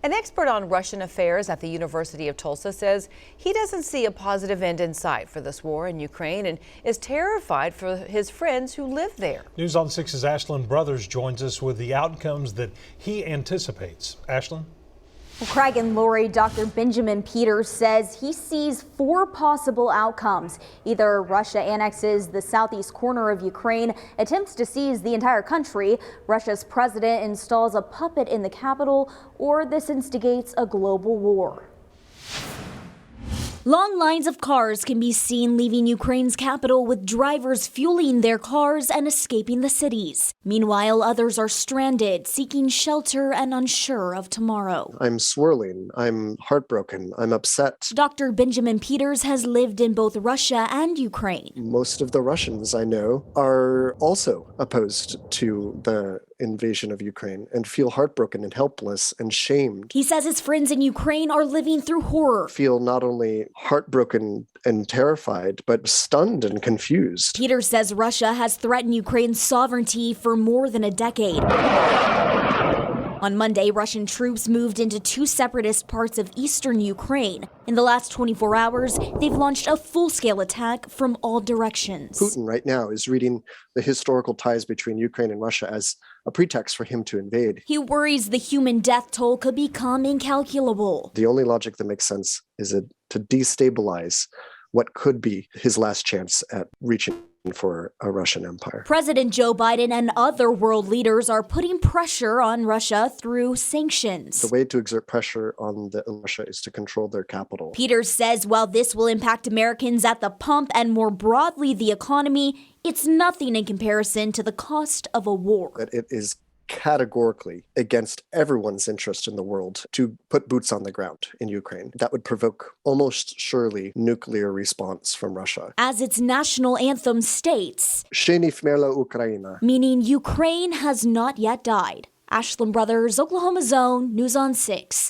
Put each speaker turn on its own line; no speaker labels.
An expert on Russian affairs at the University of Tulsa says he doesn't see a positive end in sight for this war in Ukraine and is terrified for his friends who live there.
News on 6's Ashlyn Brothers joins us with the outcomes that he anticipates. Ashlyn?
Craig and Lori, Dr. Benjamin Peters says he sees 4 possible outcomes. Either Russia annexes the southeast corner of Ukraine, attempts to seize the entire country, Russia's president installs a puppet in the capital, or this instigates a global war.
Long lines of cars can be seen leaving Ukraine's capital, with drivers fueling their cars and escaping the cities. Meanwhile, others are stranded, seeking shelter and unsure of tomorrow.
I'm swirling. I'm heartbroken. I'm upset.
Dr. Benjamin Peters has lived in both Russia and Ukraine.
Most of the Russians I know are also opposed to the invasion of Ukraine and feel heartbroken and helpless and shamed.
He says his friends in Ukraine are living through horror.
Feel not only heartbroken and terrified, but stunned and confused.
Peters says Russia has threatened Ukraine's sovereignty for more than a decade. On Monday, Russian troops moved into 2 separatist parts of eastern Ukraine. In the last 24 hours, they've launched a full-scale attack from all directions.
Putin right now is reading the historical ties between Ukraine and Russia as a pretext for him to invade.
He worries the human death toll could become incalculable.
The only logic that makes sense is to destabilize what could be his last chance at reaching for a Russian empire.
President Joe Biden and other world leaders are putting pressure on Russia through sanctions.
The way to exert pressure on Russia is to control their capital.
Peters says while this will impact Americans at the pump and more broadly the economy, it's nothing in comparison to the cost of a war.
That it is categorically against everyone's interest in the world to put boots on the ground in Ukraine. That would provoke almost surely nuclear response from Russia.
As its national anthem states,
Ще не вмерла Україна,
meaning Ukraine has not yet died. Ashlyn Brothers, Oklahoma Zone, News on 6.